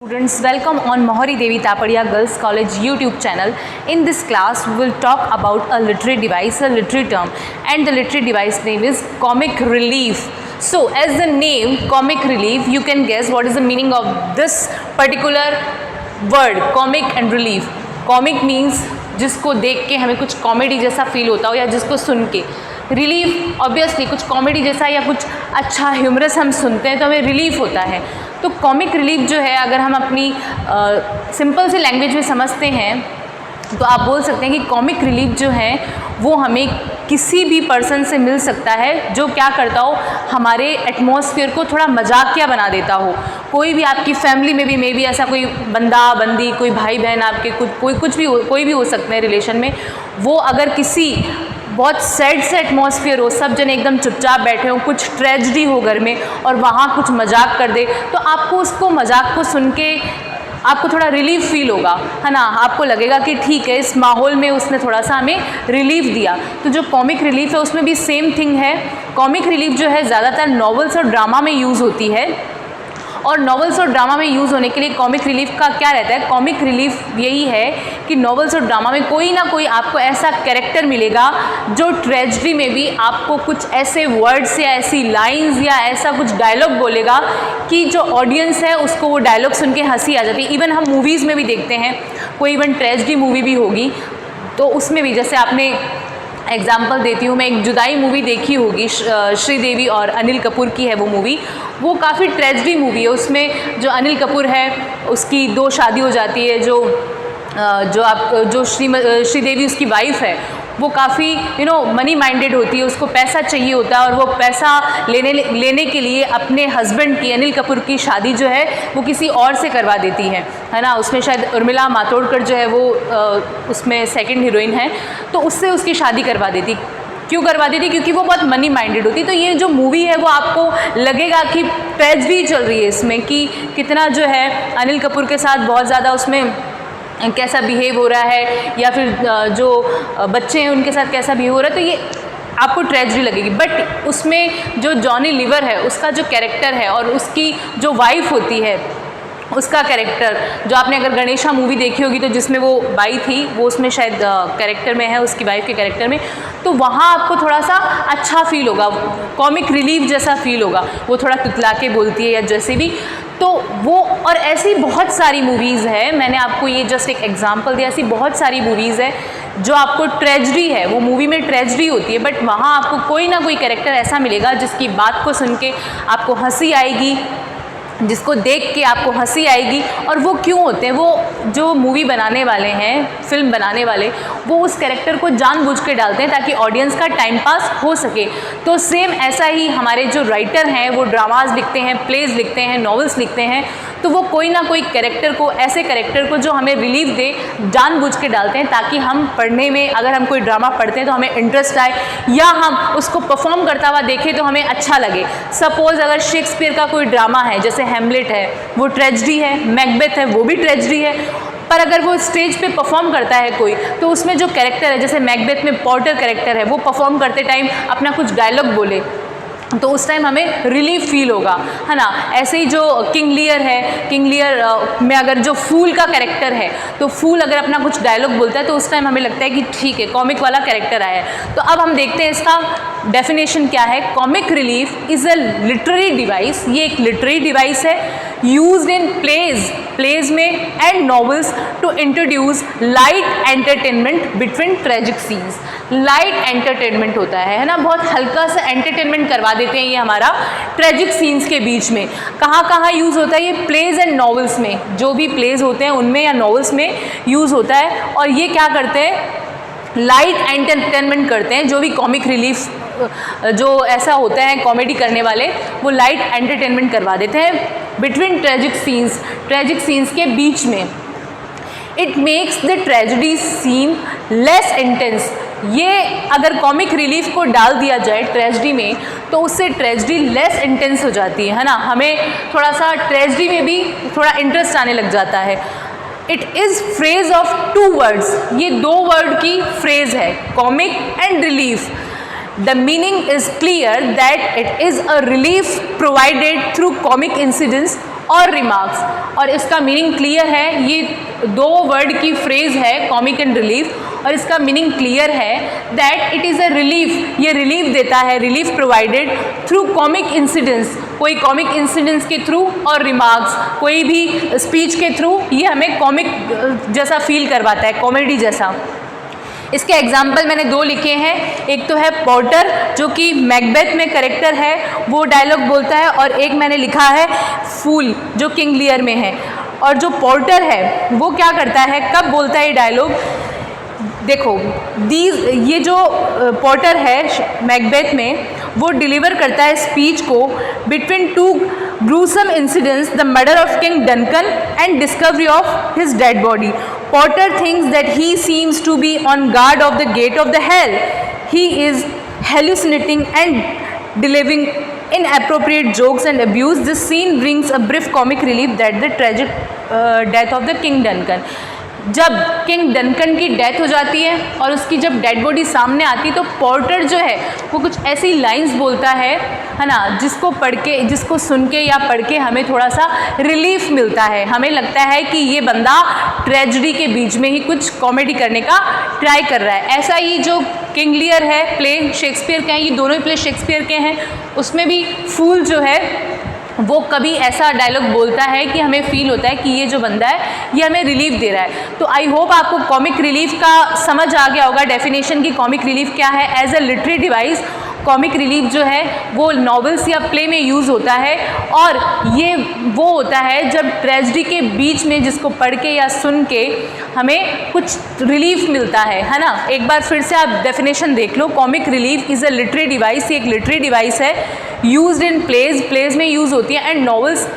Students, welcome on Mohari Devi Tapadia Girls College YouTube channel. In this class, we will talk about a literary device, a literary term, and the literary device name is comic relief. So, as the name comic relief, you can guess what is the meaning of this particular word, comic and relief. Comic means जिसको देख के हमें कुछ comedy जैसा feel होता हो या जिसको सुन के. रिलीफ ऑब्वियसली कुछ कॉमेडी जैसा या कुछ अच्छा ह्यूमरस हम सुनते हैं तो हमें रिलीफ होता है. तो कॉमिक रिलीफ जो है, अगर हम अपनी सिंपल सी लैंग्वेज में समझते हैं तो आप बोल सकते हैं कि कॉमिक रिलीफ जो है वो हमें किसी भी पर्सन से मिल सकता है जो क्या करता हो, हमारे एटमॉस्फेयर को थोड़ा मजाकिया बना देता हो. कोई भी आपकी फैमिली में भी मे बी ऐसा कोई बंदा बंदी, कोई भाई बहन आपके, कोई भी हो सकते हैं रिलेशन में, वो अगर किसी बहुत सैड से एटमॉस्फेयर हो, सब जने एकदम चुपचाप बैठे हो, कुछ ट्रेजिडी हो घर में और वहाँ कुछ मजाक कर दे, तो आपको उसको मजाक को सुन के आपको थोड़ा रिलीफ फील होगा, है ना. आपको लगेगा कि ठीक है, इस माहौल में उसने थोड़ा सा हमें रिलीफ दिया. तो जो कॉमिक रिलीफ है उसमें भी सेम थिंग है. कॉमिक रिलीफ जो है ज़्यादातर नॉवेल्स और ड्रामा में यूज़ होती है. और नॉवेल्स और ड्रामा में यूज़ होने के लिए कॉमिक रिलीफ का क्या रहता है, कॉमिक रिलीफ यही है कि नॉवेल्स और ड्रामा में कोई ना कोई आपको ऐसा कैरेक्टर मिलेगा जो ट्रेजिडी में भी आपको कुछ ऐसे वर्ड्स या ऐसी लाइंस या ऐसा कुछ डायलॉग बोलेगा कि जो ऑडियंस है उसको वो डायलॉग सुन के हंसी आ जाती है. इवन हम मूवीज़ में भी देखते हैं, कोई इवन ट्रेजिडी मूवी भी होगी तो उसमें भी, जैसे आपने एग्जाम्पल देती हूँ मैं, एक जुदाई मूवी देखी होगी, श्रीदेवी और अनिल कपूर की है वो मूवी. वो काफ़ी ट्रेजिडी मूवी है. उसमें जो अनिल कपूर है उसकी 2 शादी हो जाती है. जो श्रीदेवी उसकी वाइफ है वो काफ़ी मनी माइंडेड होती है, उसको पैसा चाहिए होता है और वो पैसा लेने के लिए अपने हस्बैंड की, अनिल कपूर की शादी जो है वो किसी और से करवा देती है ना. उसमें शायद उर्मिला मातोंडकर जो है वो उसमें सेकंड हीरोइन है, तो उससे उसकी शादी करवा देती. क्यों करवा देती? क्योंकि वो बहुत मनी माइंडेड होती. तो ये जो मूवी है वो आपको लगेगा कि ट्रेजिडी चल रही है इसमें, कि कितना जो है अनिल कपूर के साथ बहुत ज़्यादा उसमें कैसा बिहेव हो रहा है, या फिर जो बच्चे हैं उनके साथ कैसा बिहेव हो रहा है, तो ये आपको ट्रेजिडी लगेगी. बट उसमें जो जॉनी लीवर है उसका जो कैरेक्टर है और उसकी जो वाइफ होती है उसका कैरेक्टर, जो आपने अगर गणेशा मूवी देखी होगी तो जिसमें वो बाई थी, वो उसमें शायद कैरेक्टर में है, उसकी वाइफ के कैरेक्टर में, तो वहाँ आपको थोड़ा सा अच्छा फील होगा, कॉमिक रिलीफ जैसा फील होगा. वो थोड़ा तुतला के बोलती है या जैसे भी, तो वो, और ऐसी बहुत सारी मूवीज़ है, मैंने आपको ये जस्ट एक एग्जांपल दिया, ऐसी बहुत सारी मूवीज़ है जो आपको ट्रेजिडी है, वो मूवी में ट्रेजिडी होती है, बट वहाँ आपको कोई ना कोई कैरेक्टर ऐसा मिलेगा जिसकी बात को सुन के आपको हंसी आएगी, जिसको देख के आपको हंसी आएगी. और वो क्यों होते हैं, वो जो मूवी बनाने वाले हैं, फिल्म बनाने वाले, वो उस कैरेक्टर को जानबूझ के डालते हैं ताकि ऑडियंस का टाइम पास हो सके. तो सेम ऐसा ही हमारे जो राइटर हैं वो ड्रामाज लिखते हैं, प्लेज लिखते हैं, नॉवेल्स लिखते हैं, तो वो कोई ना कोई कैरेक्टर को, ऐसे कैरेक्टर को जो हमें रिलीफ दे, जानबूझ के डालते हैं ताकि हम पढ़ने में, अगर हम कोई ड्रामा पढ़ते हैं तो हमें इंटरेस्ट आए, या हम उसको परफॉर्म करता हुआ देखें तो हमें अच्छा लगे. सपोज़ अगर शेक्सपियर का कोई ड्रामा है, जैसे हैमलेट है, वो ट्रेजिडी है, मैकबेथ है, वो भी ट्रेजिडी है, पर अगर वो स्टेज पे परफॉर्म करता है कोई, तो उसमें जो कैरेक्टर है, जैसे मैकबेथ में पोर्टर कैरेक्टर है, वो परफॉर्म करते टाइम अपना कुछ डायलॉग बोले तो उस टाइम हमें रिलीफ फील होगा, है ना. ऐसे ही जो किंग लियर है, किंग लियर में अगर जो फूल का कैरेक्टर है, तो फूल अगर अपना कुछ डायलॉग बोलता है तो उस टाइम हमें लगता है कि ठीक है, कॉमिक वाला कैरेक्टर आया है. तो अब हम देखते हैं इसका डेफिनेशन क्या है. Comic relief is a literary device, ये एक लिटरेरी डिवाइस है, यूज्ड इन प्लेज में and novels to introduce light entertainment between tragic scenes. Light entertainment होता है ना, बहुत हल्का सा एंटरटेनमेंट करवा देते हैं ये हमारा ट्रेजिक सीन्स के बीच में. कहाँ यूज़ होता है ये? प्लेज एंड नॉवेल्स में, जो भी प्लेज होते हैं उनमें या नॉवेल्स में यूज़ होता है. और ये क्या करते हैं, लाइट एंटरटेनमेंट करते हैं. जो भी कॉमिक रिलीफ जो ऐसा होता है कॉमेडी करने वाले, वो लाइट एंटरटेनमेंट करवा देते हैं बिटवीन ट्रेजिक सीन्स के बीच में. It makes the tragedy seem less intense. ये अगर कॉमिक रिलीफ को डाल दिया जाए ट्रेजिडी में तो उससे ट्रेजिडी लेस इंटेंस हो जाती है ना. हमें थोड़ा सा ट्रेजिडी में भी थोड़ा इंटरेस्ट आने लग जाता है. It is phrase of 2 words, ये 2 वर्ड की फ्रेज है, comic and relief. The meaning is clear that it is a relief provided through comic incidents और रिमार्क्स। और इसका मीनिंग क्लियर है, ये 2 वर्ड की फ्रेज है कॉमिक एंड रिलीफ, और इसका मीनिंग क्लियर है that it is a relief, ये रिलीफ देता है, relief provided through comic incidents, कोई कॉमिक इंसिडेंट्स के थ्रू, और रिमार्क्स कोई भी स्पीच के थ्रू, ये हमें कॉमिक जैसा फील करवाता है, कॉमेडी जैसा। इसके एग्जाम्पल मैंने 2 लिखे हैं, एक तो है पोर्टर जो कि मैकबेथ में करेक्टर है, वो डायलॉग बोलता है, और एक मैंने लिखा है फूल जो किंग लियर में है। और जो पोर्टर है वो क्या करता है, कब बोलता है ये डायलॉग, देखो ये जो पोर्टर है मैकबेथ में, वो डिलीवर करता है स्पीच को between 2 gruesome incidents, the murder of King Duncan and discovery of his dead body. Porter thinks that he seems to be on guard of the gate of the hell. He is hallucinating and delivering inappropriate jokes and abuse. This scene brings a brief comic relief that the tragic death of the King Duncan. जब king Duncan की death हो जाती है और उसकी जब dead body सामने आती है, तो पोर्टर जो है वो कुछ ऐसी लाइंस बोलता है ना, जिसको पढ़ के, जिसको सुन के या पढ़ के हमें थोड़ा सा रिलीफ मिलता है। हमें लगता है कि ये बंदा ट्रेजेडी के बीच में ही कुछ कॉमेडी करने का ट्राई कर रहा है। ऐसा ही जो किंग लियर है, प्ले शेक्सपियर के हैं, ये दोनों ही प्ले शेक्सपियर के हैं, उसमें भी फूल जो है वो कभी ऐसा डायलॉग बोलता है कि हमें फील होता है कि ये जो बंदा है ये हमें रिलीफ दे रहा है। तो आई होप आपको कॉमिक रिलीफ का समझ आ गया होगा, डेफिनेशन की कॉमिक रिलीफ क्या है। As a literary device comic relief जो है वो नॉवेल्स या प्ले में यूज़ होता है, और ये वो होता है जब ट्रेजेडी के बीच में जिसको पढ़ के या सुन के हमें कुछ रिलीफ मिलता है ना। एक बार फिर से आप डेफिनेशन देख लो, comic relief is a literary device, एक लिटरेरी डिवाइस है यूज्ड इन प्लेज में यूज़ होती है, and novels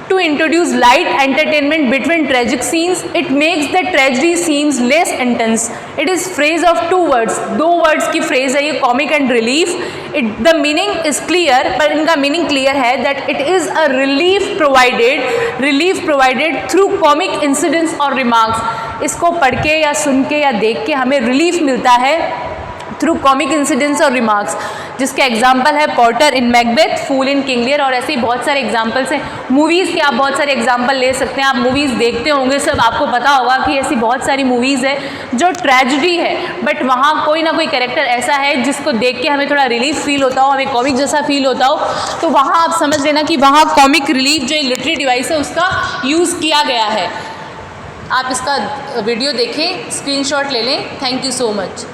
to introduce light entertainment between tragic scenes. It makes the tragedy scenes less intense. It is phrase of 2 words, 2 words की phrase है ये comic and relief. The meaning is clear, पर इनका meaning clear है that it is a relief provided through comic incidents और remarks. इसको पढ़ के या सुन के या देख के हमें relief मिलता है थ्रू कॉमिक इंसिडेंट्स और रिमार्क्स, जिसके एग्जाम्पल है porter in Macbeth, fool in King Lear, और ऐसे ही बहुत सारे एग्जाम्पल्स हैं। मूवीज़ के आप बहुत सारे एग्जाम्पल ले सकते हैं, आप मूवीज़ देखते होंगे सब, आपको पता होगा कि ऐसी बहुत सारी मूवीज़ है जो ट्रेजेडी है, बट वहाँ कोई ना कोई कैरेक्टर ऐसा है जिसको देख के हमें थोड़ा रिलीफ फील होता हो, हमें कॉमिक जैसा फील होता हो, तो वहाँ आप समझ लेना कि वहाँ कॉमिक रिलीफ जो लिटरेरी डिवाइस है उसका यूज़ किया गया है। आप इसका वीडियो देखें, स्क्रीनशॉट ले लें। Thank you so much.